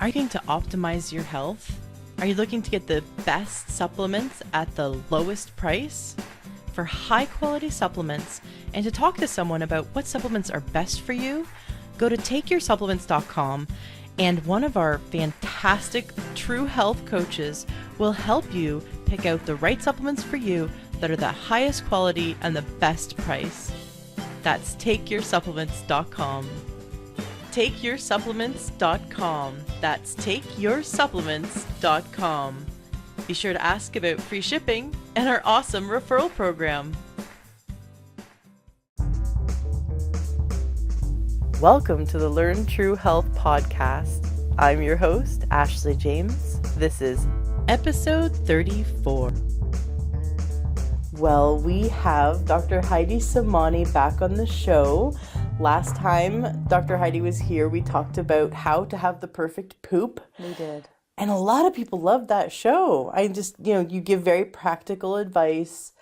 Are you going to optimize your health? Are you looking to get the best supplements at the lowest price? For high quality supplements and to talk to someone about what supplements are best for you, go to takeyoursupplements.com and one of our fantastic True Health coaches will help you pick out the right supplements for you that are the highest quality and the best price. That's takeyoursupplements.com. takeyoursupplements.com. That's takeyoursupplements.com. Be sure to ask about free shipping and our awesome referral program. Welcome to the Learn True Health podcast. I'm your host, Ashley James. This is episode 34. Well, we have Dr. Heidi Semanie back on the show. Last time Dr. Heidi was here, we talked about how to have the perfect poop. We did. And a lot of people loved that show. I just, you give very practical advice,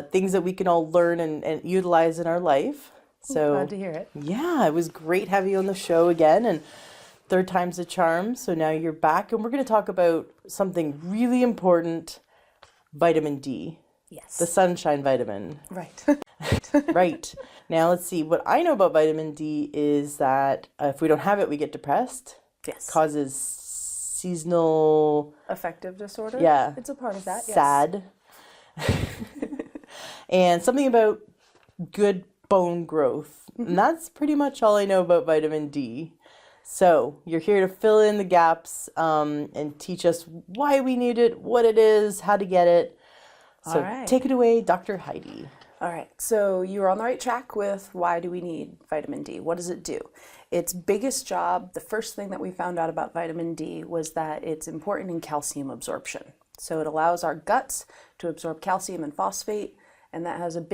things that we can all learn and utilize in our life. So glad to hear it. Yeah, it was great having you on the show again. And third time's a charm. So now you're back. And we're going to talk about something really important, vitamin D. Yes. The sunshine vitamin. Right. Right. Now let's see. What I know about vitamin D is that if we don't have it, we get depressed. Yes. It causes seasonal Affective disorder? Yeah. It's a part of that, yes. S.A.D. And something about good bone growth. And that's pretty much all I know about vitamin D. So you're here to fill in the gaps and teach us why we need it, what it is, how to get it. So All right. Take it away, Dr. Heidi. All right. So you're on the right track with why do we need vitamin D? What does it do? Its biggest job, the first thing that we found out about vitamin D was that it's important in calcium absorption. So it allows our guts to absorb calcium and phosphate, and that has a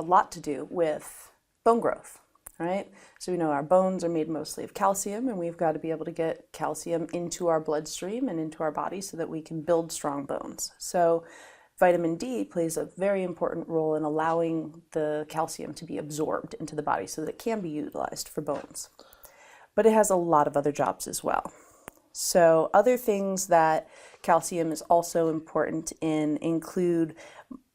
lot to do with bone growth, right? So we know our bones are made mostly of calcium, and we've got to be able to get calcium into our bloodstream and into our body so that we can build strong bones. So vitamin D plays a very important role in allowing the calcium to be absorbed into the body so that it can be utilized for bones. But it has a lot of other jobs as well. So other things that calcium is also important in include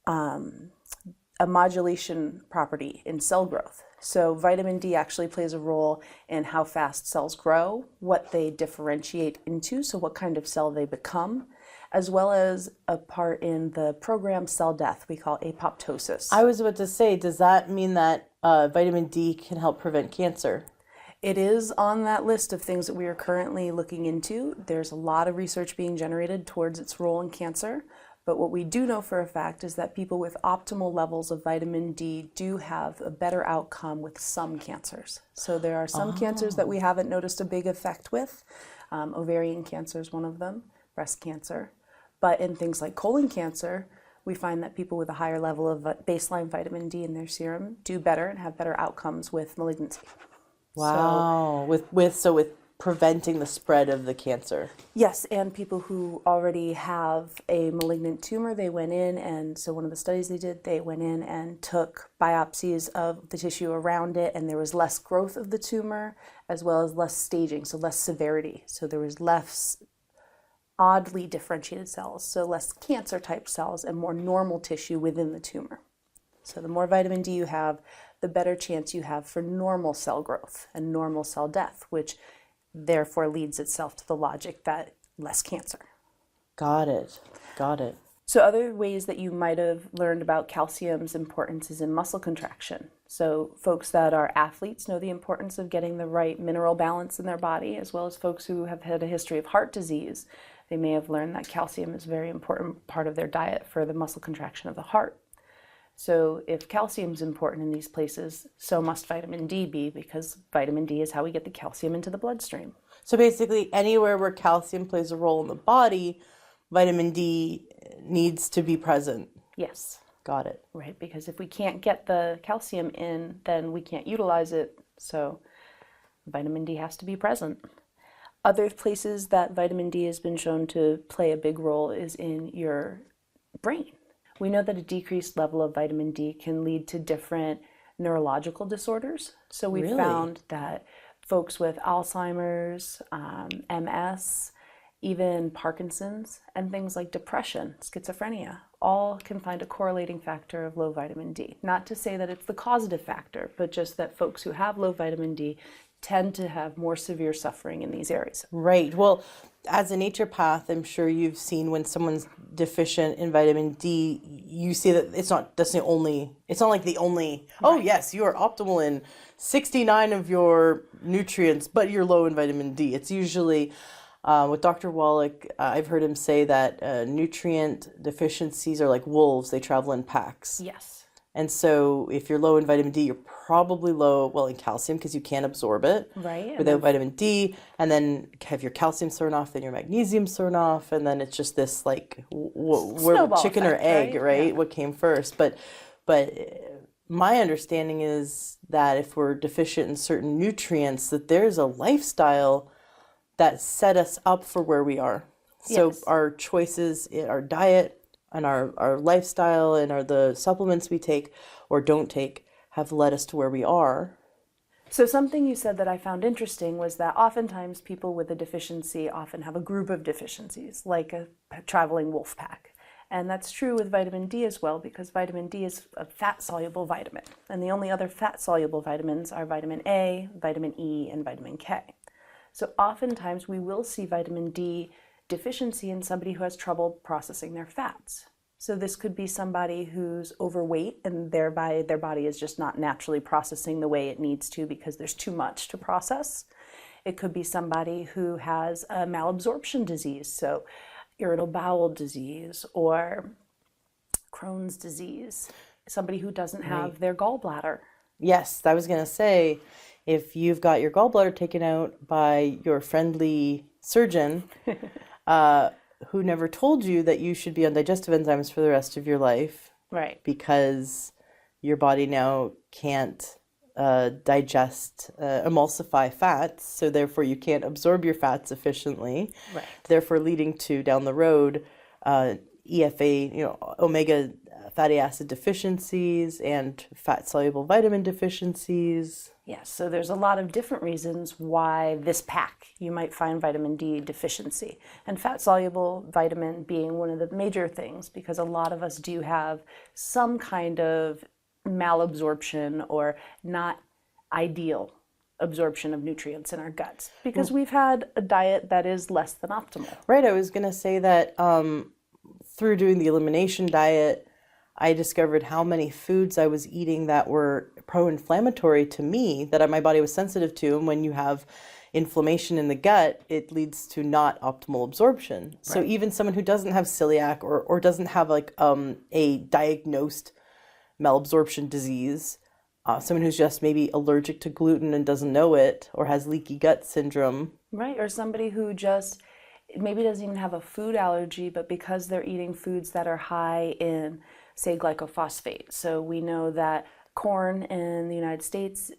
a modulation property in cell growth. So vitamin D actually plays a role in how fast cells grow, what they differentiate into, so what kind of cell they become, as well as a part in the programmed cell death we call apoptosis. I was about to say, does that mean that vitamin D can help prevent cancer? It is on that list of things that we are currently looking into. There's a lot of research being generated towards its role in cancer, but what we do know for a fact is that people with optimal levels of vitamin D do have a better outcome with some cancers. So there are some cancers that we haven't noticed a big effect with. Ovarian cancer is one of them, breast cancer. But in things like colon cancer, we find that people with a higher level of baseline vitamin D in their serum do better and have better outcomes with malignancy. Wow. So with preventing the spread of the cancer. Yes, and people who already have a malignant tumor, they went in, and so one of the studies they went in and took biopsies of the tissue around it, and there was less growth of the tumor as well as less staging, so less severity. So there was less oddly differentiated cells, so less cancer type cells and more normal tissue within the tumor. So the more vitamin D you have, the better chance you have for normal cell growth and normal cell death, which therefore leads itself to the logic that less cancer. Got it. So other ways that you might have learned about calcium's importance is in muscle contraction. So folks that are athletes know the importance of getting the right mineral balance in their body, as well as folks who have had a history of heart disease. They may have learned that calcium is a very important part of their diet for the muscle contraction of the heart. So if calcium is important in these places, so must vitamin D be, because vitamin D is how we get the calcium into the bloodstream. So basically anywhere where calcium plays a role in the body, vitamin D needs to be present. Yes. Got it. Right, because if we can't get the calcium in, then we can't utilize it. So vitamin D has to be present. Other places that vitamin D has been shown to play a big role is in your brain. We know that a decreased level of vitamin D can lead to different neurological disorders. So we Really? found that folks with Alzheimer's, MS, even Parkinsons, and things like depression, schizophrenia, all can find a correlating factor of low vitamin D. Not to say that it's the causative factor, but just that folks who have low vitamin D tend to have more severe suffering in these areas. Right. Well, as a naturopath, I'm sure you've seen when someone's deficient in vitamin D, you see that it's not like the only, oh yes, you are optimal in 69 of your nutrients, but you're low in vitamin D. It's usually, with Dr. Wallach, I've heard him say that nutrient deficiencies are like wolves, they travel in packs. Yes. And so if you're low in vitamin D, you're probably low, well, in calcium because you can't absorb it without vitamin D. And then have your calcium thrown off, then your magnesium thrown off. And then it's just this like chicken or egg, right? Yeah. What came first? But my understanding is that if we're deficient in certain nutrients, that there's a lifestyle that set us up for where we are. So our choices, our diet, and our lifestyle and the supplements we take or don't take have led us to where we are. So something you said that I found interesting was that oftentimes people with a deficiency often have a group of deficiencies, like a traveling wolf pack. And that's true with vitamin D as well, because vitamin D is a fat-soluble vitamin. And the only other fat-soluble vitamins are vitamin A, vitamin E, and vitamin K. So oftentimes we will see vitamin D deficiency in somebody who has trouble processing their fats. So this could be somebody who's overweight and thereby their body is just not naturally processing the way it needs to because there's too much to process. It could be somebody who has a malabsorption disease, so irritable bowel disease or Crohn's disease, somebody who doesn't have their gallbladder. Yes, I was going to say, if you've got your gallbladder taken out by your friendly surgeon, who never told you that you should be on digestive enzymes for the rest of your life. Right. Because your body now can't emulsify fats, so therefore you can't absorb your fats efficiently. Right. Therefore leading to, down the road, EFA, omega fatty acid deficiencies and fat-soluble vitamin deficiencies. Yes, so there's a lot of different reasons why this pack you might find vitamin D deficiency. And fat-soluble vitamin being one of the major things, because a lot of us do have some kind of malabsorption or not ideal absorption of nutrients in our guts, because we've had a diet that is less than optimal. Right, I was going to say that through doing the elimination diet, I discovered how many foods I was eating that were pro-inflammatory to me, that my body was sensitive to. And when you have inflammation in the gut, it leads to not optimal absorption. Right. So even someone who doesn't have celiac or doesn't have like a diagnosed malabsorption disease, someone who's just maybe allergic to gluten and doesn't know it, or has leaky gut syndrome. Right, or somebody who just maybe doesn't even have a food allergy, but because they're eating foods that are high in, say, glycophosphate. So we know that corn in the United States,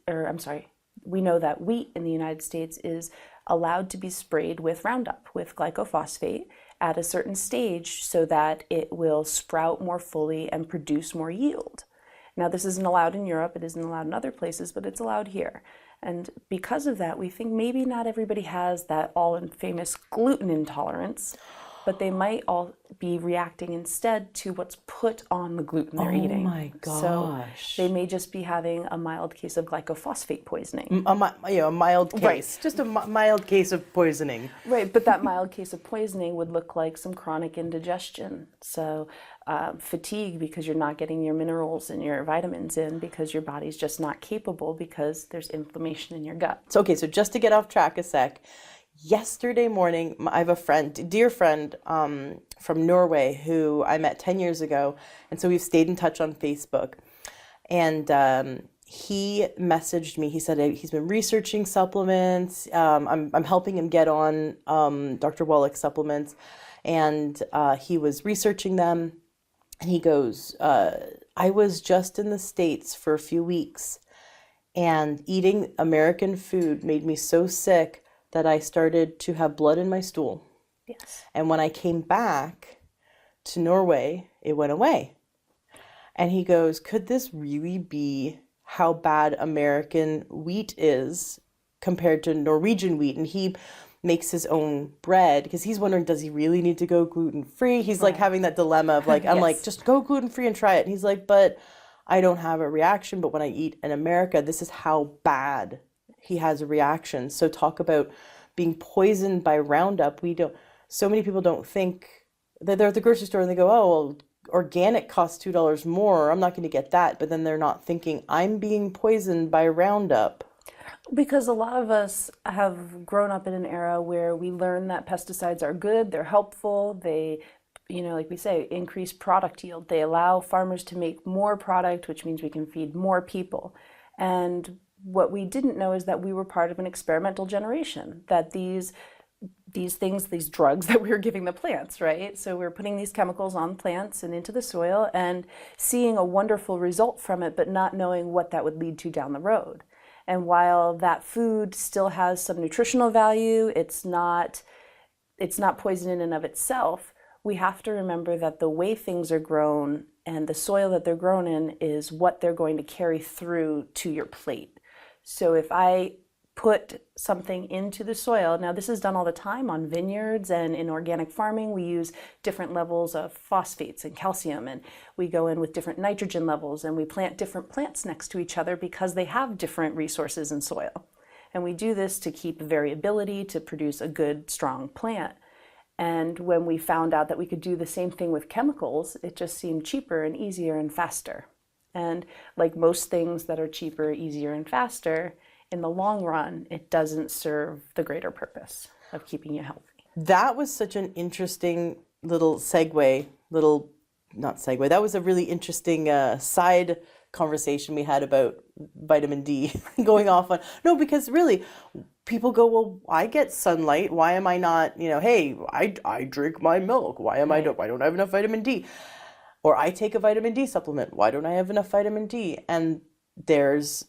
we know that wheat in the United States is allowed to be sprayed with Roundup, with glycophosphate at a certain stage so that it will sprout more fully and produce more yield. Now, this isn't allowed in Europe, it isn't allowed in other places, but it's allowed here. And because of that, we think maybe not everybody has that all-famous gluten intolerance, but they might all be reacting instead to what's put on the gluten they're eating. Oh my gosh. So they may just be having a mild case of glycophosphate poisoning. A mild case. Right. Just a mild case of poisoning. Right, but that mild case of poisoning would look like some chronic indigestion. So fatigue because you're not getting your minerals and your vitamins in because your body's just not capable because there's inflammation in your gut. So, okay, so just to get off track a sec, yesterday morning, I have a friend, dear friend from Norway who I met 10 years ago. And so we've stayed in touch on Facebook. And he messaged me. He said he's been researching supplements. I'm helping him get on Dr. Wallach's supplements. And he was researching them. And he goes, I was just in the States for a few weeks. And eating American food made me so sick that I started to have blood in my stool. Yes. And when I came back to Norway, it went away. And he goes, could this really be how bad American wheat is compared to Norwegian wheat, and he makes his own bread because he's wondering, does he really need to go gluten-free? He's like having that dilemma of like, I'm Yes. like, just go gluten-free and try it. And he's like, but I don't have a reaction. But when I eat in America, this is how bad he has a reaction. So talk about being poisoned by Roundup. So many people don't think that they're at the grocery store and they go, oh, well, organic costs $2 more. I'm not going to get that. But then they're not thinking, I'm being poisoned by Roundup. Because a lot of us have grown up in an era where we learn that pesticides are good, they're helpful, they, like we say, increase product yield. They allow farmers to make more product, which means we can feed more people. And what we didn't know is that we were part of an experimental generation, that these things, these drugs that we were giving the plants, right? So we're putting these chemicals on plants and into the soil and seeing a wonderful result from it, but not knowing what that would lead to down the road. And while that food still has some nutritional value, it's not poison in and of itself, we have to remember that the way things are grown and the soil that they're grown in is what they're going to carry through to your plate. So if I put something into the soil, now this is done all the time on vineyards and in organic farming, we use different levels of phosphates and calcium, and we go in with different nitrogen levels, and we plant different plants next to each other because they have different resources in soil. And we do this to keep variability, to produce a good, strong plant. And when we found out that we could do the same thing with chemicals, it just seemed cheaper and easier and faster. And like most things that are cheaper, easier, and faster, in the long run, it doesn't serve the greater purpose of keeping you healthy. That was such an interesting little not segue. That was a really interesting side conversation we had about vitamin D going off on. No, because really, people go, well, I get sunlight. Why am I not, hey, I drink my milk. Why don't I have enough vitamin D? Or I take a vitamin D supplement. Why don't I have enough vitamin D? And there's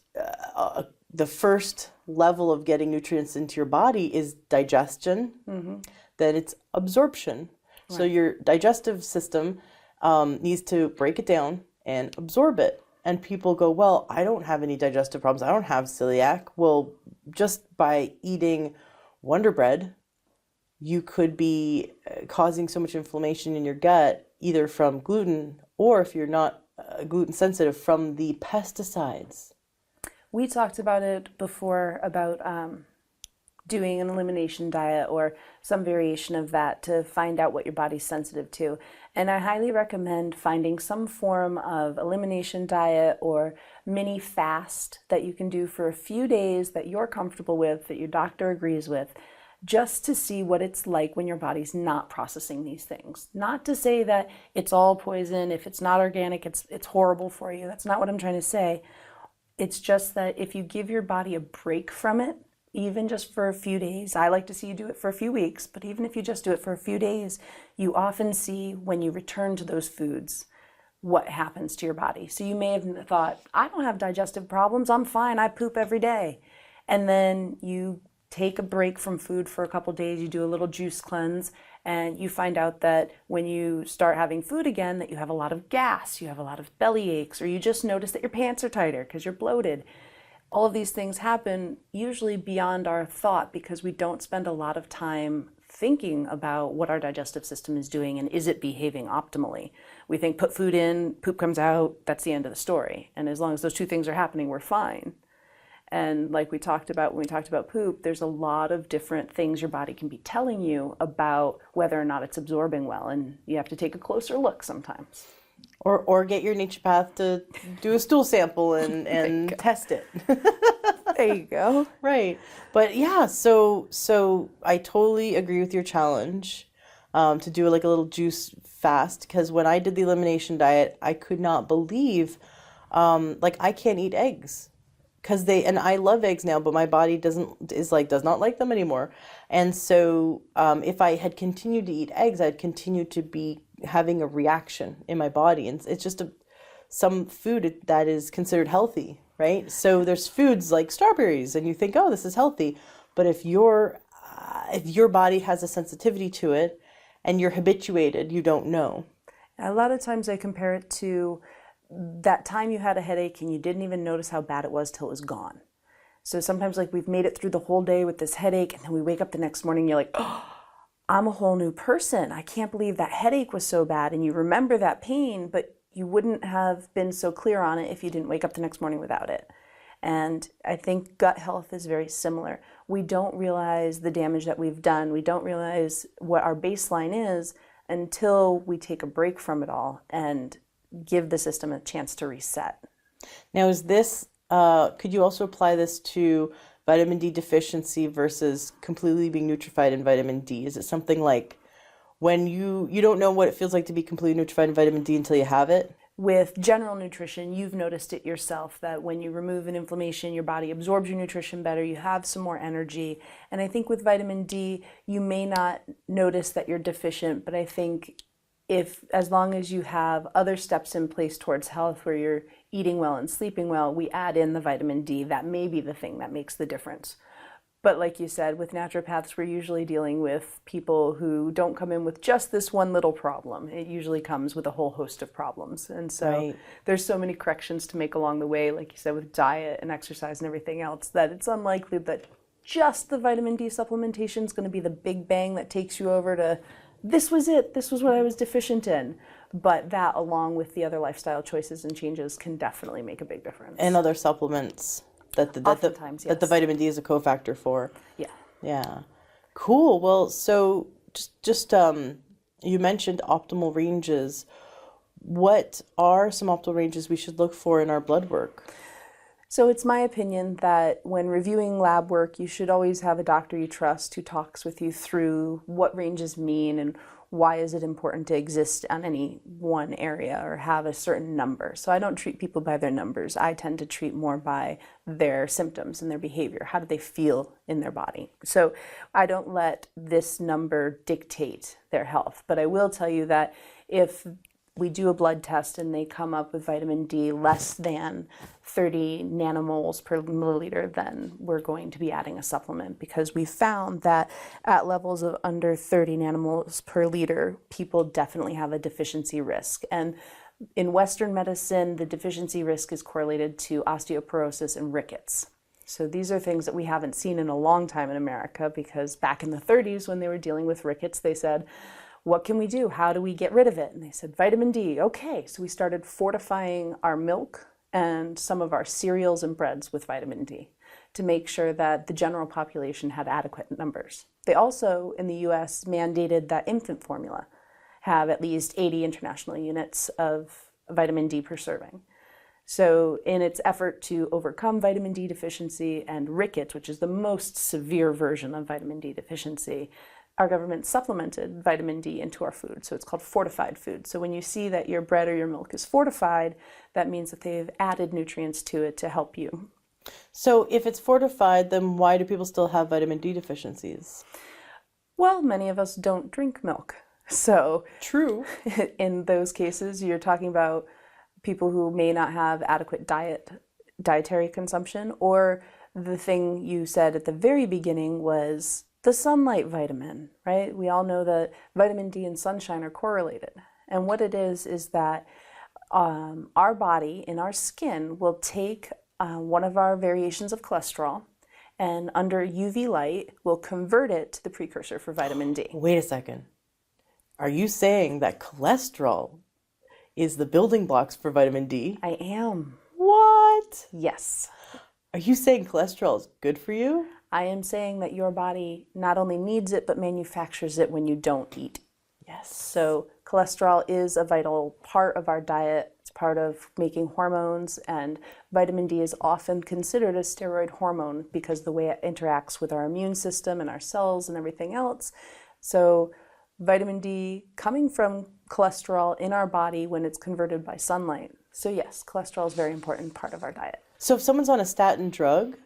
the first level of getting nutrients into your body is digestion. Mm-hmm. Then it's absorption. Right. So your digestive system needs to break it down and absorb it. And people go, well, I don't have any digestive problems. I don't have celiac. Well, just by eating Wonder Bread, you could be causing so much inflammation in your gut, either from gluten or, if you're not gluten sensitive, from the pesticides. We talked about it before about doing an elimination diet or some variation of that to find out what your body's sensitive to. And I highly recommend finding some form of elimination diet or mini fast that you can do for a few days that you're comfortable with, that your doctor agrees with, just to see what it's like when your body's not processing these things. Not to say that it's all poison, if it's not organic, it's horrible for you. That's not what I'm trying to say. It's just that if you give your body a break from it, even just for a few days, I like to see you do it for a few weeks, but even if you just do it for a few days, you often see when you return to those foods, what happens to your body. So you may have thought, I don't have digestive problems, I'm fine, I poop every day. And then you take a break from food for a couple days, you do a little juice cleanse, and you find out that when you start having food again, that you have a lot of gas, you have a lot of belly aches, or you just notice that your pants are tighter because you're bloated. All of these things happen usually beyond our thought because we don't spend a lot of time thinking about what our digestive system is doing and is it behaving optimally. We think put food in, poop comes out, that's the end of the story. And as long as those two things are happening, we're fine. And like we talked about when we talked about poop, there's a lot of different things your body can be telling you about whether or not it's absorbing well. And you have to take a closer look sometimes. Or get your naturopath to do a stool sample and test it. There you go. Right. But yeah, so I totally agree with your challenge to do like a little juice fast, because when I did the elimination diet, I could not believe I can't eat eggs. And I love eggs now, but my body does not like them anymore. And so if I had continued to eat eggs, I'd continue to be having a reaction in my body. And it's just some food that is considered healthy, right? So there's foods like strawberries and you think, oh, this is healthy. But if your body has a sensitivity to it and you're habituated, you don't know. A lot of times I compare it to that time you had a headache and you didn't even notice how bad it was till it was gone. So sometimes like we've made it through the whole day with this headache, and then we wake up the next morning, you're like, oh, I'm a whole new person. I can't believe that headache was so bad. And you remember that pain, but you wouldn't have been so clear on it if you didn't wake up the next morning without it. And I think gut health is very similar. We don't realize the damage that we've done. We don't realize what our baseline is until we take a break from it all and give the system a chance to reset. Now, is this, could you also apply this to vitamin D deficiency versus completely being nutrified in vitamin D? Is it something like when you don't know what it feels like to be completely nutrified in vitamin D until you have it? With general nutrition, you've noticed it yourself that when you remove an inflammation, your body absorbs your nutrition better, you have some more energy. And I think with vitamin D, you may not notice that you're deficient, but I think as long as you have other steps in place towards health where you're eating well and sleeping well, we add in the vitamin D, that may be the thing that makes the difference. But like you said, with naturopaths, we're usually dealing with people who don't come in with just this one little problem. It usually comes with a whole host of problems. And so there's so many corrections to make along the way, like you said, with diet and exercise and everything else, that it's unlikely that just the vitamin D supplementation is going to be the big bang that takes you over to, this was it, this was what I was deficient in. But that, along with the other lifestyle choices and changes, can definitely make a big difference. And other supplements that the vitamin D is a cofactor for. Yeah. Yeah. Cool. Well, so just you mentioned optimal ranges. What are some optimal ranges we should look for in our blood work? So it's my opinion that when reviewing lab work, you should always have a doctor you trust who talks with you through what ranges mean and why is it important to exist on any one area or have a certain number. So I don't treat people by their numbers. I tend to treat more by their symptoms and their behavior. How do they feel in their body? So I don't let this number dictate their health. But I will tell you that if we do a blood test and they come up with vitamin D less than 30 nanomoles per milliliter, then we're going to be adding a supplement, because we found that at levels of under 30 nanomoles per liter, people definitely have a deficiency risk. And in Western medicine, the deficiency risk is correlated to osteoporosis and rickets. So these are things that we haven't seen in a long time in America, because back in the 30s when they were dealing with rickets, they said, what can we do? How do we get rid of it? And they said, vitamin D. Okay, so we started fortifying our milk and some of our cereals and breads with vitamin D to make sure that the general population had adequate numbers. They also, in the US, mandated that infant formula have at least 80 international units of vitamin D per serving. So in its effort to overcome vitamin D deficiency and rickets, which is the most severe version of vitamin D deficiency, our government supplemented vitamin D into our food. So it's called fortified food. So when you see that your bread or your milk is fortified, that means that they've added nutrients to it to help you. So if it's fortified, then why do people still have vitamin D deficiencies? Well, many of us don't drink milk. So true. In those cases, you're talking about people who may not have adequate dietary consumption, or the thing you said at the very beginning was the sunlight vitamin, right? We all know that vitamin D and sunshine are correlated. And what it is that our body in our skin will take one of our variations of cholesterol, and under UV light will convert it to the precursor for vitamin D. Wait a second. Are you saying that cholesterol is the building blocks for vitamin D? I am. What? Yes. Are you saying cholesterol is good for you? I am saying that your body not only needs it, but manufactures it when you don't eat. Yes. So cholesterol is a vital part of our diet. It's part of making hormones, and vitamin D is often considered a steroid hormone because the way it interacts with our immune system and our cells and everything else. So vitamin D coming from cholesterol in our body when it's converted by sunlight. So yes, cholesterol is a very important part of our diet. So if someone's on a statin drug,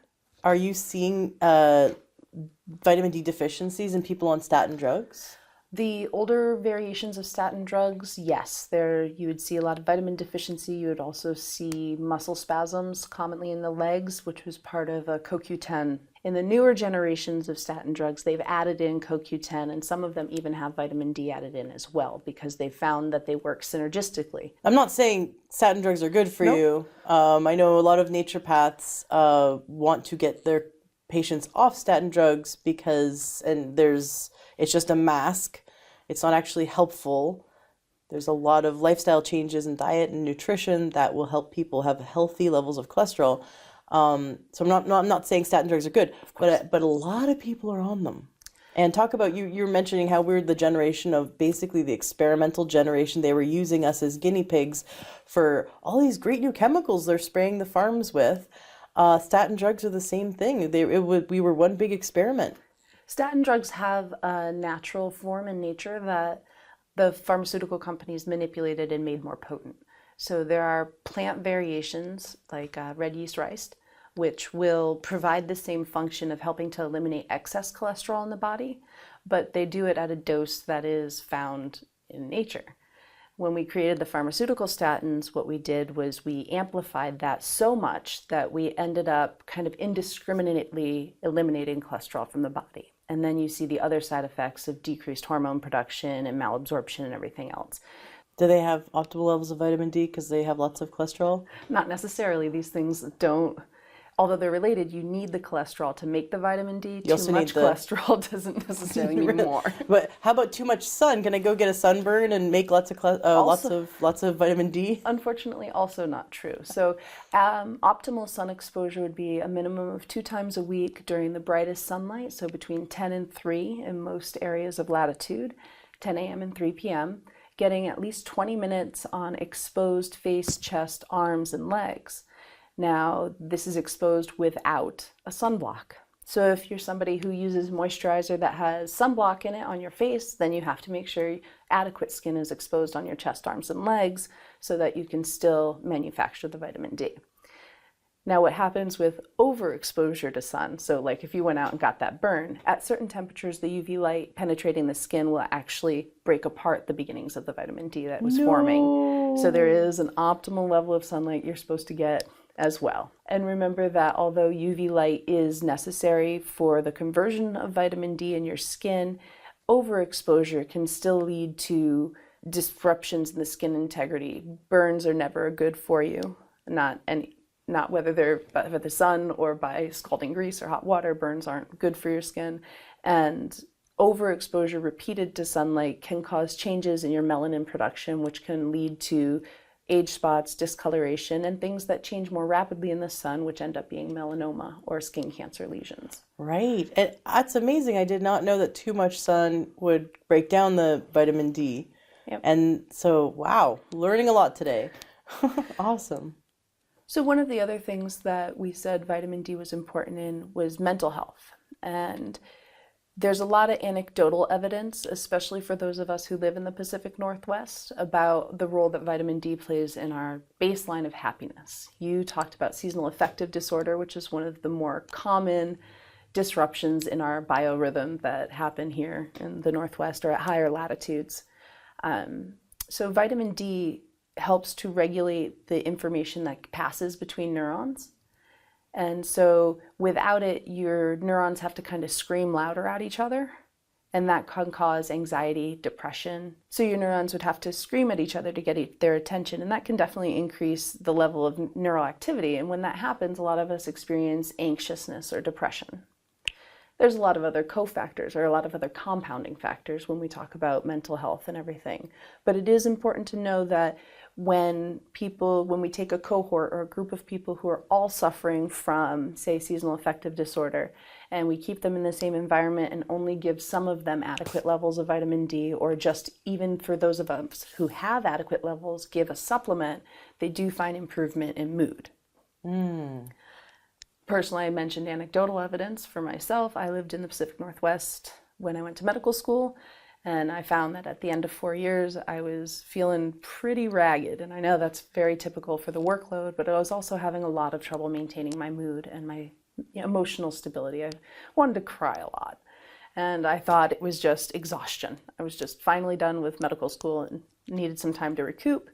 are you seeing vitamin D deficiencies in people on statin drugs? The older variations of statin drugs, yes, there you would see a lot of vitamin deficiency. You would also see muscle spasms commonly in the legs, which was part of a CoQ10 In the newer generations of statin drugs, they've added in CoQ10, and some of them even have vitamin D added in as well, because they found that they work synergistically. I'm not saying statin drugs are good for you. I know a lot of naturopaths want to get their patients off statin drugs because, it's just a mask. It's not actually helpful. There's a lot of lifestyle changes in diet and nutrition that will help people have healthy levels of cholesterol. So I'm not saying statin drugs are good, but a lot of people are on them. And talk about, you're mentioning how we're the generation of basically the experimental generation. They were using us as guinea pigs for all these great new chemicals they're spraying the farms with. Statin drugs are the same thing. We were one big experiment. Statin drugs have a natural form in nature that the pharmaceutical companies manipulated and made more potent. So there are plant variations like red yeast rice, which will provide the same function of helping to eliminate excess cholesterol in the body, but they do it at a dose that is found in nature. When we created the pharmaceutical statins, what we did was we amplified that so much that we ended up kind of indiscriminately eliminating cholesterol from the body. And then you see the other side effects of decreased hormone production and malabsorption and everything else. Do they have optimal levels of vitamin D because they have lots of cholesterol? Not necessarily. These things don't, although they're related, you need the cholesterol to make the vitamin D. Too much cholesterol doesn't necessarily mean more. But how about too much sun? Can I go get a sunburn and make lots of vitamin D? Unfortunately, also not true. So optimal sun exposure would be a minimum of 2 times a week during the brightest sunlight, so between 10 and 3 in most areas of latitude, 10 a.m. and 3 p.m., getting at least 20 minutes on exposed face, chest, arms, and legs. Now, this is exposed without a sunblock. So if you're somebody who uses moisturizer that has sunblock in it on your face, then you have to make sure adequate skin is exposed on your chest, arms, and legs so that you can still manufacture the vitamin D. Now, what happens with overexposure to sun, so like if you went out and got that burn, at certain temperatures, the UV light penetrating the skin will actually break apart the beginnings of the vitamin D that was forming. So there is an optimal level of sunlight you're supposed to get as well. And remember that although UV light is necessary for the conversion of vitamin D in your skin, overexposure can still lead to disruptions in the skin integrity. Burns are never good for you, not whether they're by the sun or by scalding grease or hot water. Burns aren't good for your skin. And overexposure repeated to sunlight can cause changes in your melanin production, which can lead to age spots, discoloration, and things that change more rapidly in the sun, which end up being melanoma or skin cancer lesions. Right. And that's amazing. I did not know that too much sun would break down the vitamin D. Yep. And so, wow, learning a lot today. Awesome. So one of the other things that we said vitamin D was important in was mental health. And there's a lot of anecdotal evidence, especially for those of us who live in the Pacific Northwest, about the role that vitamin D plays in our baseline of happiness. You talked about seasonal affective disorder, which is one of the more common disruptions in our biorhythm that happen here in the Northwest or at higher latitudes. So vitamin D helps to regulate the information that passes between neurons. And so without it, your neurons have to kind of scream louder at each other, and that can cause anxiety, depression. So your neurons would have to scream at each other to get their attention, and that can definitely increase the level of neural activity. And when that happens, a lot of us experience anxiousness or depression. There's a lot of other cofactors or a lot of other compounding factors when we talk about mental health and everything. But it is important to know that when we take a cohort or a group of people who are all suffering from, say, seasonal affective disorder, and we keep them in the same environment and only give some of them adequate levels of vitamin D, or just even for those of us who have adequate levels, give a supplement, they do find improvement in mood. Personally, I mentioned anecdotal evidence for myself. I lived in the Pacific Northwest when I went to medical school, and I found that at the end of 4 years, I was feeling pretty ragged. And I know that's very typical for the workload, but I was also having a lot of trouble maintaining my mood and my emotional stability. I wanted to cry a lot. And I thought it was just exhaustion. I was just finally done with medical school and needed some time to recoup.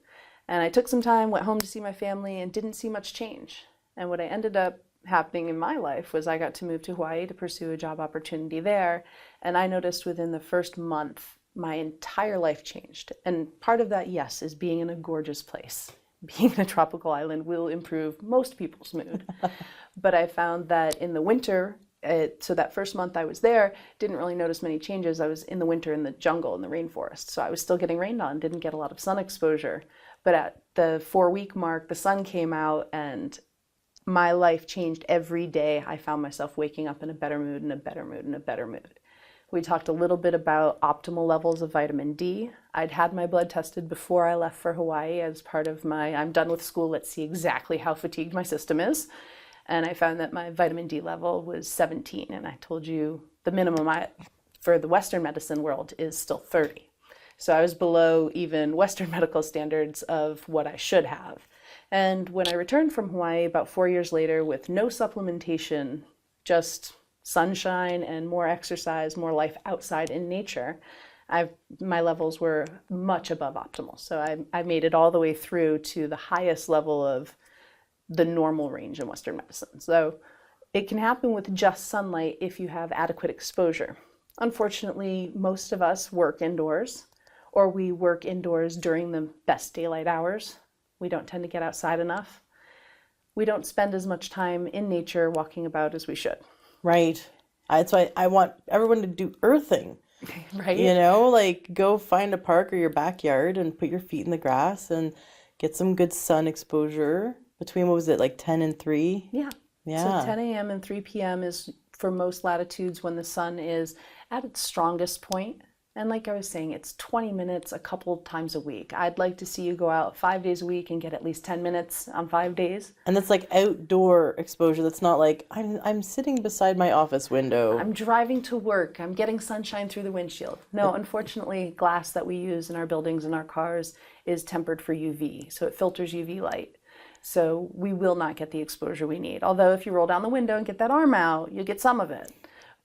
And I took some time, went home to see my family, and didn't see much change. And what I ended up happening in my life was I got to move to Hawaii to pursue a job opportunity there. And I noticed within the first month, my entire life changed. And part of that, yes, is being in a gorgeous place. Being in a tropical island will improve most people's mood. But I found that in the winter, so that first month I was there, didn't really notice many changes. I was in the winter in the jungle, in the rainforest. So I was still getting rained on, didn't get a lot of sun exposure. But at the 4-week mark, the sun came out and my life changed every day. I found myself waking up in a better mood, and a better mood, and a better mood. We talked a little bit about optimal levels of vitamin D. I'd had my blood tested before I left for Hawaii as part of my, I'm done with school, let's see exactly how fatigued my system is. And I found that my vitamin D level was 17. And I told you the minimum for the Western medicine world is still 30. So I was below even Western medical standards of what I should have. And when I returned from Hawaii about 4 years later with no supplementation, just sunshine and more exercise, more life outside in nature, my levels were much above optimal. So I made it all the way through to the highest level of the normal range in Western medicine. So it can happen with just sunlight if you have adequate exposure. Unfortunately, most of us work indoors, or we work indoors during the best daylight hours. We don't tend to get outside enough. We don't spend as much time in nature walking about as we should. Right. That's why I want everyone to do earthing. Right? You know, like go find a park or your backyard and put your feet in the grass and get some good sun exposure between, what was it, like 10 and 3? Yeah. Yeah. So 10 a.m. and 3 p.m. is for most latitudes when the sun is at its strongest point. And like I was saying, it's 20 minutes a couple times a week. I'd like to see you go out 5 days a week and get at least 10 minutes on 5 days. And that's like outdoor exposure. That's not like I'm sitting beside my office window. I'm driving to work. I'm getting sunshine through the windshield. No, unfortunately, glass that we use in our buildings and our cars is tempered for UV. So it filters UV light. So we will not get the exposure we need. Although if you roll down the window and get that arm out, you'll get some of it.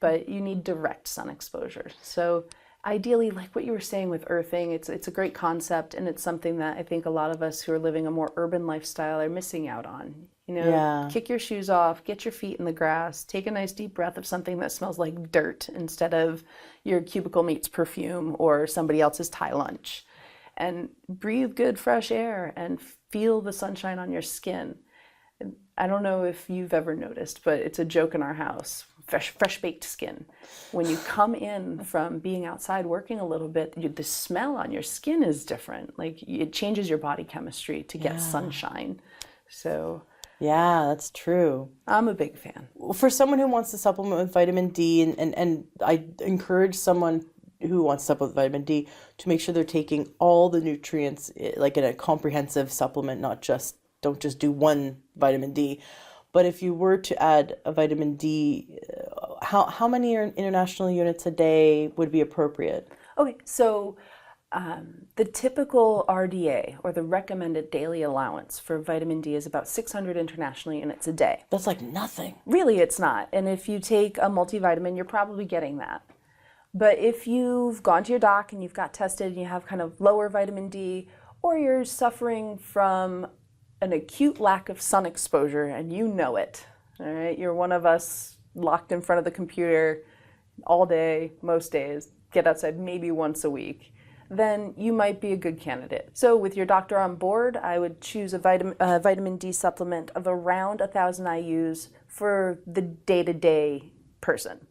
But you need direct sun exposure. So ideally, like what you were saying with earthing, it's a great concept, and it's something that I think a lot of us who are living a more urban lifestyle are missing out on. You know, Kick your shoes off, get your feet in the grass, take a nice deep breath of something that smells like dirt instead of your cubicle mate's perfume or somebody else's Thai lunch. And breathe good fresh air and feel the sunshine on your skin. I don't know if you've ever noticed, but it's a joke in our house. Fresh baked skin. When you come in from being outside working a little bit, the smell on your skin is different. Like it changes your body chemistry to get sunshine. So yeah, that's true. I'm a big fan. For someone who wants to supplement with vitamin D, and I encourage someone who wants to supplement with vitamin D to make sure they're taking all the nutrients like in a comprehensive supplement, don't just do one vitamin D. But if you were to add a vitamin D, how many international units a day would be appropriate? Okay, so the typical RDA, or the recommended daily allowance for vitamin D, is about 600 international units a day. That's like nothing. Really, it's not. And if you take a multivitamin, you're probably getting that. But if you've gone to your doc and you've got tested and you have kind of lower vitamin D, or you're suffering from an acute lack of sun exposure and you know it, all right? You're one of us locked in front of the computer all day, most days, get outside maybe once a week, then you might be a good candidate. So with your doctor on board, I would choose a vitamin D supplement of around 1,000 IUs for the day-to-day person.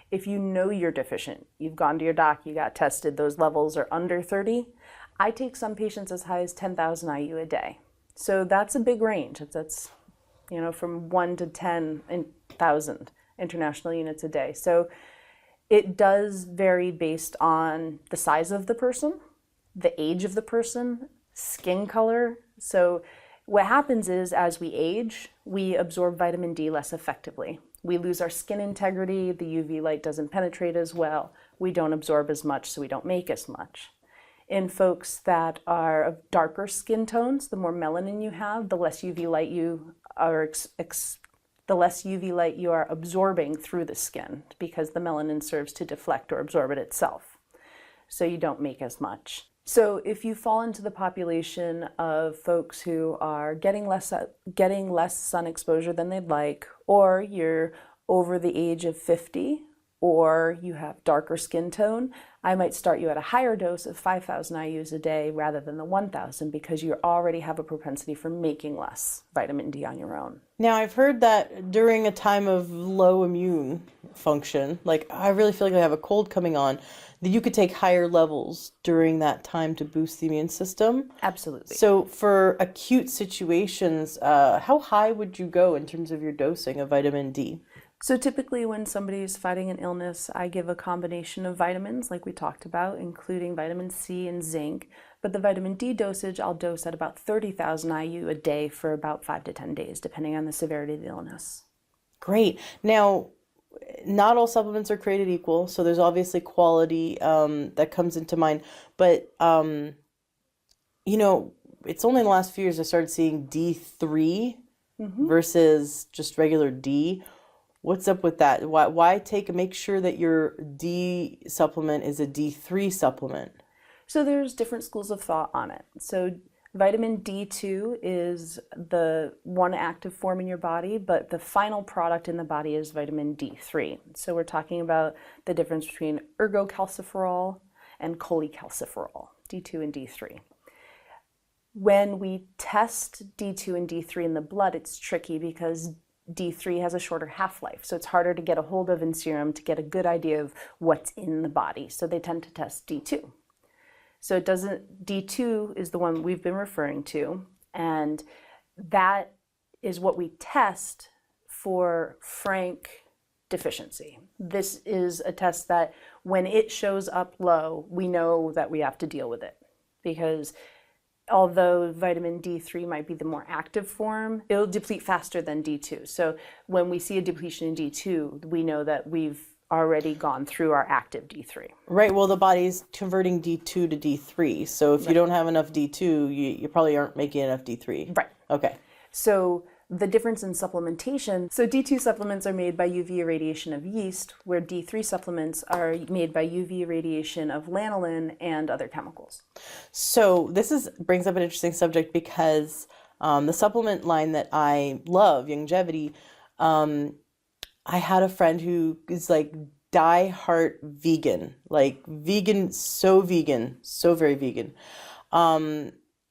If you know you're deficient, you've gone to your doc, you got tested, those levels are under 30, I take some patients as high as 10,000 IU a day. So that's a big range. That's, from 1 to 10,000 international units a day. So it does vary based on the size of the person, the age of the person, skin color. So what happens is, as we age, we absorb vitamin D less effectively. We lose our skin integrity, the UV light doesn't penetrate as well, we don't absorb as much, so we don't make as much. In folks that are of darker skin tones, the more melanin you have, the less UV light you are absorbing through the skin, because the melanin serves to deflect or absorb it itself. So you don't make as much. So if you fall into the population of folks who are getting less sun exposure than they'd like, or you're over the age of 50, or you have darker skin tone, I might start you at a higher dose of 5,000 IUs a day rather than the 1,000 because you already have a propensity for making less vitamin D on your own. Now, I've heard that during a time of low immune function, like I really feel like I have a cold coming on, that you could take higher levels during that time to boost the immune system. Absolutely. So for acute situations, how high would you go in terms of your dosing of vitamin D? So typically when somebody's fighting an illness, I give a combination of vitamins like we talked about, including vitamin C and zinc. But the vitamin D dosage, I'll dose at about 30,000 IU a day for about 5 to 10 days, depending on the severity of the illness. Great. Now, not all supplements are created equal, so there's obviously quality that comes into mind. But, it's only in the last few years I started seeing D3 versus just regular D. What's up with that? Why make sure that your D supplement is a D3 supplement? So there's different schools of thought on it. So vitamin D2 is the one active form in your body, but the final product in the body is vitamin D3. So we're talking about the difference between ergocalciferol and cholecalciferol, D2 and D3. When we test D2 and D3 in the blood, it's tricky because D3 has a shorter half-life, so it's harder to get a hold of in serum to get a good idea of what's in the body. So they tend to test D2. So D2 is the one we've been referring to, and that is what we test for frank deficiency. This is a test that when it shows up low, we know that we have to deal with it, because although vitamin D3 might be the more active form, it'll deplete faster than D2. So when we see a depletion in D2, we know that we've already gone through our active D3. Right. Well, the body's converting D2 to D3. So if you don't have enough D2, you probably aren't making enough D3. Right. Okay. So the difference in supplementation, so D2 supplements are made by UV irradiation of yeast, where D3 supplements are made by UV irradiation of lanolin and other chemicals. So this brings up an interesting subject because the supplement line that I love, Longevity, I had a friend who is like die-hard vegan, so very vegan.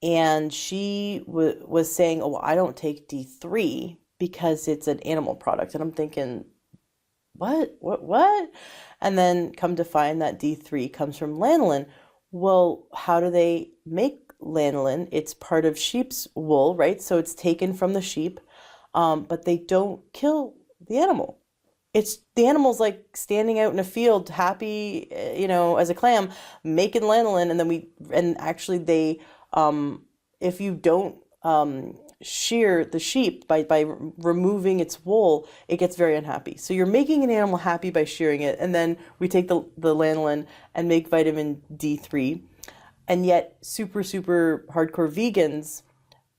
And she was saying, oh, I don't take D3 because it's an animal product. And I'm thinking, what? And then come to find that D3 comes from lanolin. Well, how do they make lanolin? It's part of sheep's wool, right? So it's taken from the sheep, but they don't kill the animal. It's the animal's like standing out in a field, happy, as a clam, making lanolin, and actually they, if you don't shear the sheep by removing its wool, it gets very unhappy. So you're making an animal happy by shearing it, and then we take the lanolin and make vitamin D3, and yet super hardcore vegans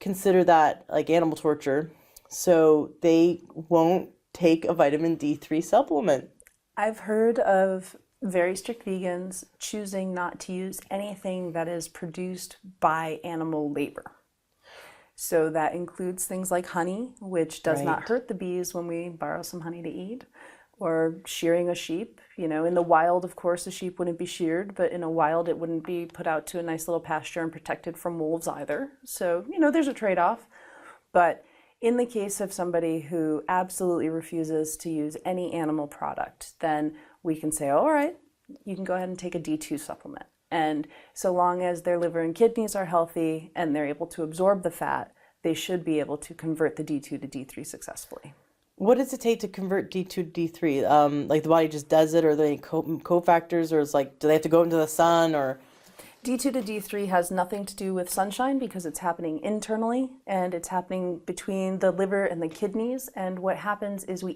consider that like animal torture, so they won't take a vitamin D3 supplement. I've heard of very strict vegans choosing not to use anything that is produced by animal labor. So that includes things like honey, which does not hurt the bees when we borrow some honey to eat, or shearing a sheep. In the wild, of course, a sheep wouldn't be sheared, but in a wild, it wouldn't be put out to a nice little pasture and protected from wolves either. So, there's a trade-off. But in the case of somebody who absolutely refuses to use any animal product, then we can say, all right, you can go ahead and take a D2 supplement. And so long as their liver and kidneys are healthy and they're able to absorb the fat, they should be able to convert the D2 to D3 successfully. What does it take to convert D2 to D3? Like the body just does it, or are there any cofactors, or do they have to go into the sun, or? D2 to D3 has nothing to do with sunshine because it's happening internally and it's happening between the liver and the kidneys. And what happens is we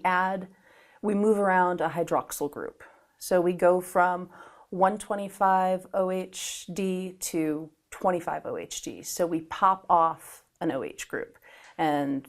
move around a hydroxyl group. So we go from 125 OHD to 25 OHD. So we pop off an OH group. And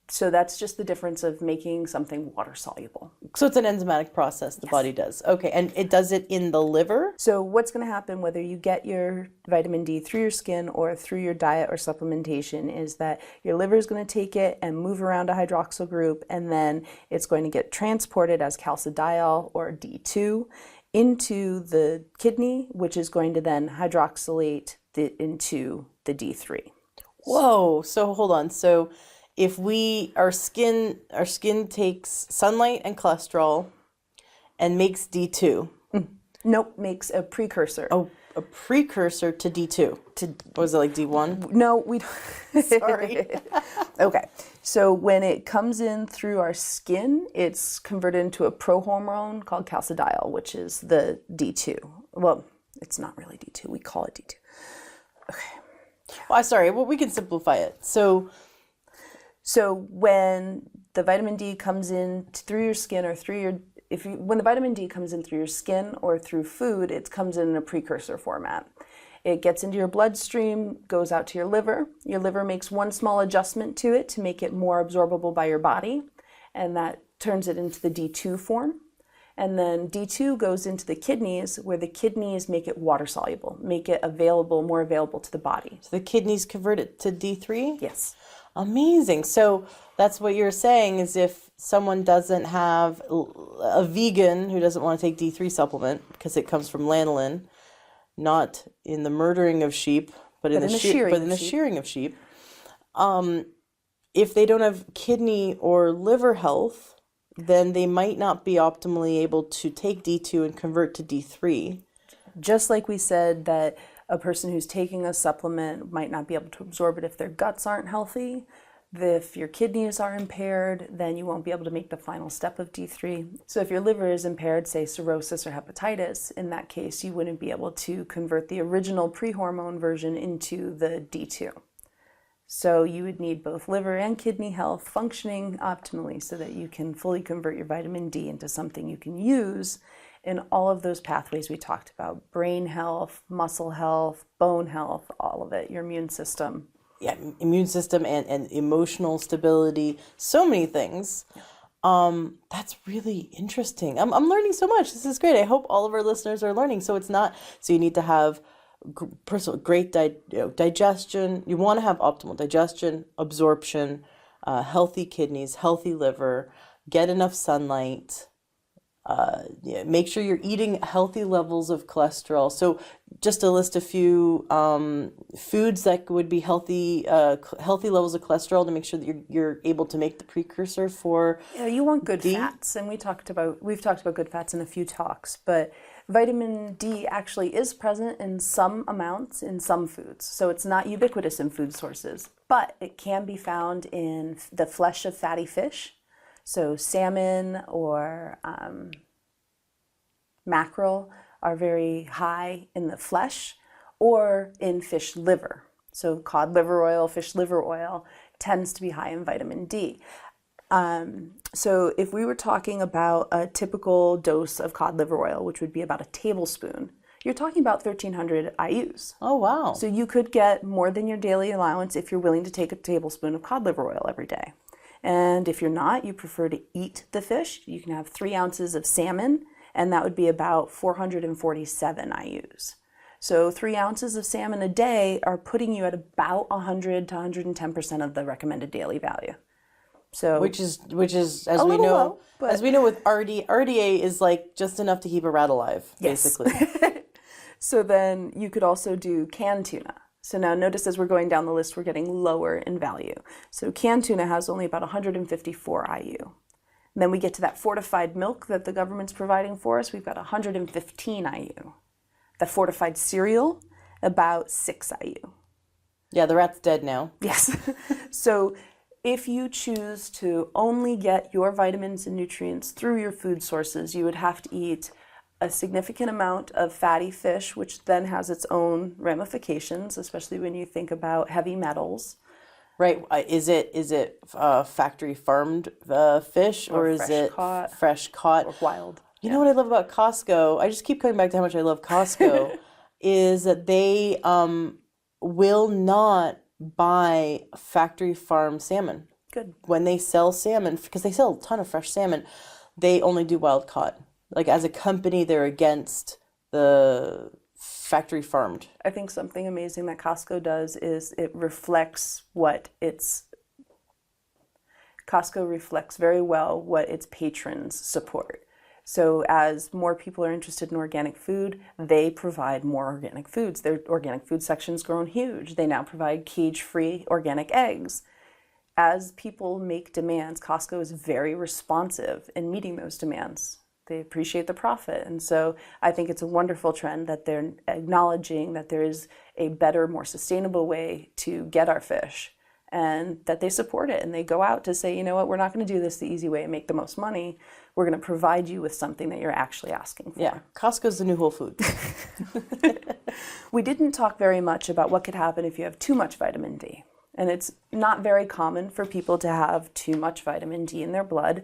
So that's just the difference of making something water soluble. So it's an enzymatic process the body does. Okay, and it does it in the liver? So what's going to happen, whether you get your vitamin D through your skin or through your diet or supplementation, is that your liver is going to take it and move around a hydroxyl group, and then it's going to get transported as calcidiol or D2 into the kidney, which is going to then hydroxylate into the D3. Whoa, so hold on. So if our skin takes sunlight and cholesterol and makes D2. Nope, makes a precursor. Oh, a precursor to D2. What was it, like D1? No, we don't. Sorry. Okay, so when it comes in through our skin, it's converted into a prohormone called calcidiol, which is the D2. Well, it's not really D2. We call it D2. Okay. Well, sorry. Well, we can simplify it. So when the vitamin D comes in through your skin or when the vitamin D comes in through your skin or through food, it comes in a precursor format. It gets into your bloodstream, goes out to your liver. Your liver makes one small adjustment to it to make it more absorbable by your body, and that turns it into the D2 form. And then D2 goes into the kidneys, where the kidneys make it water soluble, make it more available to the body. So the kidneys convert it to D3? Yes. Amazing. So that's what you're saying, is if someone doesn't have a vegan who doesn't want to take D3 supplement because it comes from lanolin, not in the murdering of sheep, but in the shearing of sheep. If they don't have kidney or liver health, then they might not be optimally able to take D2 and convert to D3. Just like we said that a person who's taking a supplement might not be able to absorb it if their guts aren't healthy. If your kidneys are impaired, then you won't be able to make the final step of D3. So if your liver is impaired, say cirrhosis or hepatitis, in that case, you wouldn't be able to convert the original pre-hormone version into the D2. So you would need both liver and kidney health functioning optimally so that you can fully convert your vitamin D into something you can use in all of those pathways we talked about: brain health, muscle health, bone health, all of it, your immune system. Yeah, immune system and emotional stability, so many things. That's really interesting. I'm learning so much. This is great. I hope all of our listeners are learning. So you need to have great digestion. You want to have optimal digestion, absorption, healthy kidneys, healthy liver, get enough sunlight. Make sure you're eating healthy levels of cholesterol. So just to list a few foods that would be healthy levels of cholesterol to make sure that you're able to make the precursor for. Yeah, you want good fats, and we've talked about good fats in a few talks, but vitamin D actually is present in some amounts in some foods. So it's not ubiquitous in food sources, but it can be found in the flesh of fatty fish. So salmon or mackerel are very high in the flesh, or in fish liver. So cod liver oil, fish liver oil tends to be high in vitamin D. So if we were talking about a typical dose of cod liver oil, which would be about a tablespoon, you're talking about 1,300 IUs. Oh, wow. So you could get more than your daily allowance if you're willing to take a tablespoon of cod liver oil every day. And if you're not, you prefer to eat the fish, you can have 3 ounces of salmon, and that would be about 447 IUs. So 3 ounces of salmon a day are putting you at about 100 to 110% of the recommended daily value. So which is as we know with RDA is like just enough to keep a rat alive, basically. So then you could also do canned tuna. So now notice as we're going down the list, we're getting lower in value. So canned tuna has only about 154 IU. And then we get to that fortified milk that the government's providing for us. We've got 115 IU. The fortified cereal, about 6 IU. Yeah, the rat's dead now. Yes. So if you choose to only get your vitamins and nutrients through your food sources, you would have to eat a significant amount of fatty fish, which then has its own ramifications, especially when you think about heavy metals. Right. Is it factory farmed fish, or is it fresh caught? Or wild. You know what I love about Costco? I just keep coming back to how much I love Costco, is that they will not buy factory farmed salmon. Good. when they sell salmon, because they sell a ton of fresh salmon, they only do wild caught. Like as a company, they're against the factory farmed. I think something amazing that Costco does is Costco reflects very well what its patrons support. So as more people are interested in organic food, they provide more organic foods. Their organic food section's grown huge. They now provide cage-free organic eggs. As people make demands, Costco is very responsive in meeting those demands. They appreciate the profit. And so I think it's a wonderful trend that they're acknowledging that there is a better, more sustainable way to get our fish, and that they support it. And they go out to say, you know what, we're not going to do this the easy way and make the most money. We're going to provide you with something that you're actually asking for. Yeah, Costco's the new Whole Foods. We didn't talk very much about what could happen if you have too much vitamin D. And it's not very common for people to have too much vitamin D in their blood.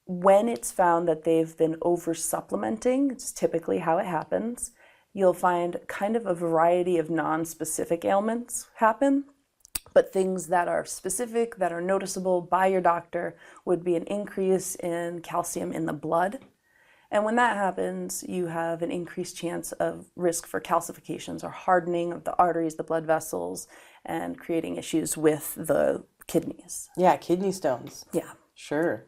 When it's found that they've been over-supplementing, it's typically how it happens, you'll find kind of a variety of non-specific ailments happen. But things that are specific, that are noticeable by your doctor, would be an increase in calcium in the blood. And when that happens, you have an increased chance of risk for calcifications or hardening of the arteries, the blood vessels, and creating issues with the kidneys. Yeah, kidney stones. Yeah. Sure.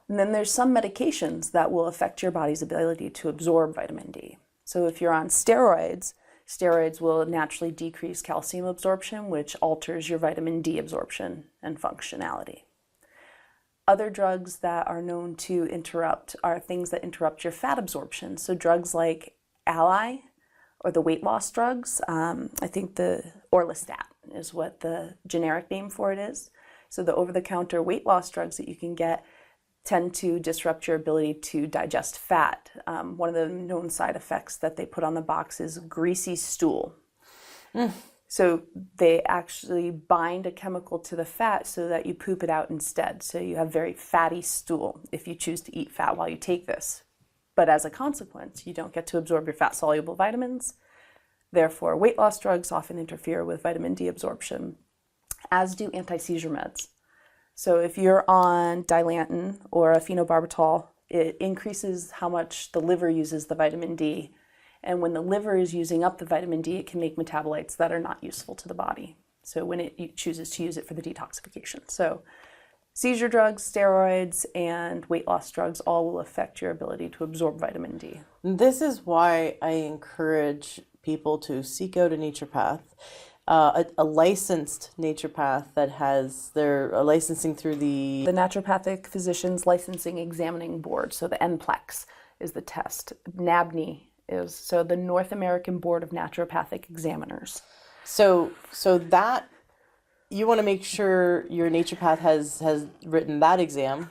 And then there's some medications that will affect your body's ability to absorb vitamin D. So if you're on steroids, steroids will naturally decrease calcium absorption, which alters your vitamin D absorption and functionality. Other drugs that are known to interrupt are things that interrupt your fat absorption. So drugs like Ally or the weight loss drugs, I think the Orlistat is what the generic name for it is. So the over-the-counter weight loss drugs that you can get tend to disrupt your ability to digest fat. One of the known side effects that they put on the box is greasy stool. So they actually bind a chemical to the fat so that you poop it out instead. So you have very fatty stool if you choose to eat fat while you take this. But as a consequence, you don't get to absorb your fat-soluble vitamins. Therefore, weight loss drugs often interfere with vitamin D absorption, as do anti-seizure meds. So if you're on Dilantin or a phenobarbital, it increases how much the liver uses the vitamin D. And when the liver is using up the vitamin D, it can make metabolites that are not useful to the body. So when it chooses to use it for the detoxification. So seizure drugs, steroids, and weight loss drugs all will affect your ability to absorb vitamin D. This is why I encourage people to seek out a naturopath. A licensed naturopath that has their licensing through the Naturopathic Physicians Licensing Examining Board, so the NPLEX is the test. NABNE is so the North American Board of Naturopathic Examiners. So that you want to make sure your naturopath has written that exam.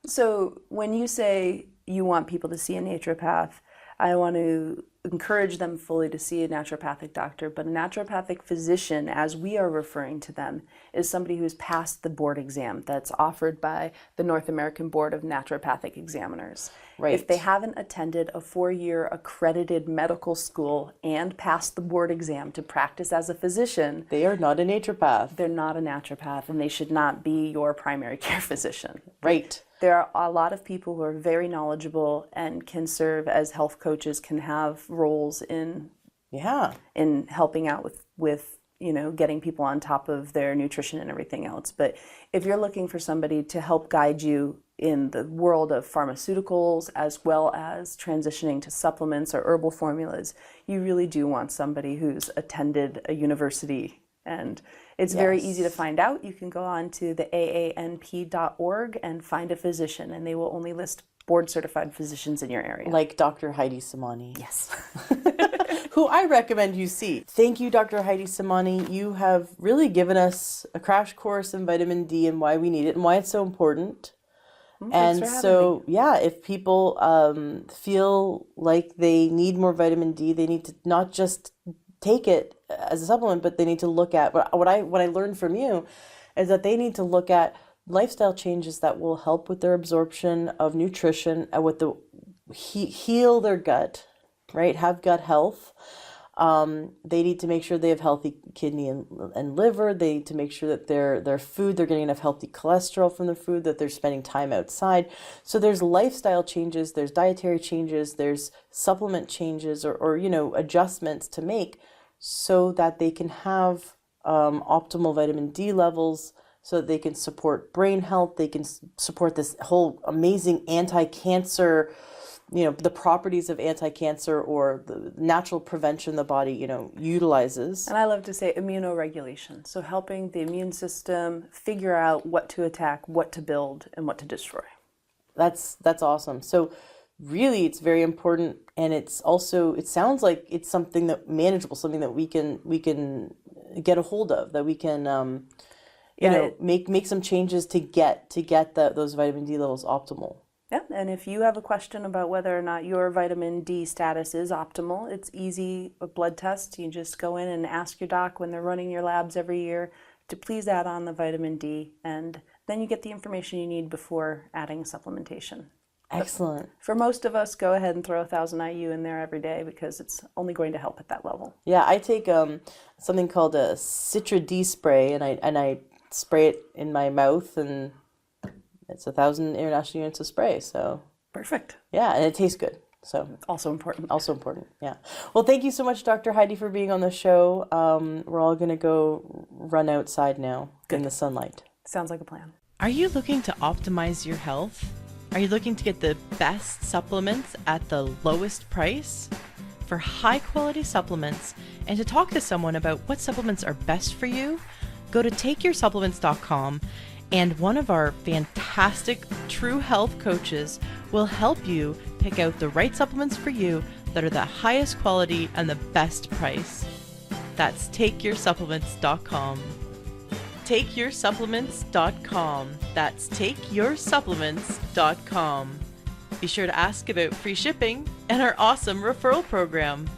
So when you say you want people to see a naturopath, I want to encourage them fully to see a naturopathic doctor, but a naturopathic physician, as we are referring to them, is somebody who's passed the board exam that's offered by the North American Board of Naturopathic Examiners. Right. If they haven't attended a 4-year accredited medical school and passed the board exam to practice as a physician, They are not a naturopath. they're not a naturopath and they should not be your primary care physician. Right. There are a lot of people who are very knowledgeable and can serve as health coaches, can have roles in helping out with getting people on top of their nutrition and everything else. But if you're looking for somebody to help guide you in the world of pharmaceuticals as well as transitioning to supplements or herbal formulas, you really do want somebody who's attended a university. And it's very easy to find out. You can go on to the aanp.org and find a physician, and they will only list board-certified physicians in your area. Like Dr. Heidi Semanie. Yes. Who I recommend you see. Thank you, Dr. Heidi Semanie. You have really given us a crash course in vitamin D and why we need it and why it's so important. And so, if people feel like they need more vitamin D, they need to not just take it as a supplement, but they need to look at what I learned from you is that they need to look at lifestyle changes that will help with their absorption of nutrition and with the heal their gut, right? Have gut health. They need to make sure they have healthy kidney and liver. They need to make sure that their food, they're getting enough healthy cholesterol from the food, that they're spending time outside. So there's lifestyle changes, there's dietary changes, there's supplement changes or adjustments to make so that they can have optimal vitamin D levels, so that they can support brain health, they can support this whole amazing anti-cancer, the properties of anti-cancer or the natural prevention the body, utilizes. And I love to say immunoregulation. So helping the immune system figure out what to attack, what to build, and what to destroy. That's awesome. So really it's very important, and it sounds like it's something that manageable, something that we can get a hold of, that we can make some changes to get those vitamin D levels optimal. Yeah, and if you have a question about whether or not your vitamin D status is optimal, it's easy, a blood test. You just go in and ask your doc when they're running your labs every year to please add on the vitamin D, and then you get the information you need before adding supplementation. Excellent. But for most of us, go ahead and throw 1,000 IU in there every day because it's only going to help at that level. Yeah, I take something called a Citra D spray, and I spray it in my mouth, and it's 1,000 international units of spray. So perfect. Yeah, and it tastes good. So also important. Yeah. Well, thank you so much, Dr. Heidi, for being on the show. We're all going to go run outside now in the sunlight. Sounds like a plan. Are you looking to optimize your health? Are you looking to get the best supplements at the lowest price? For high quality supplements and to talk to someone about what supplements are best for you, go to takeyoursupplements.com, and one of our fantastic true health coaches will help you pick out the right supplements for you that are the highest quality and the best price. That's takeyoursupplements.com. takeyoursupplements.com. That's takeyoursupplements.com. Be sure to ask about free shipping and our awesome referral program.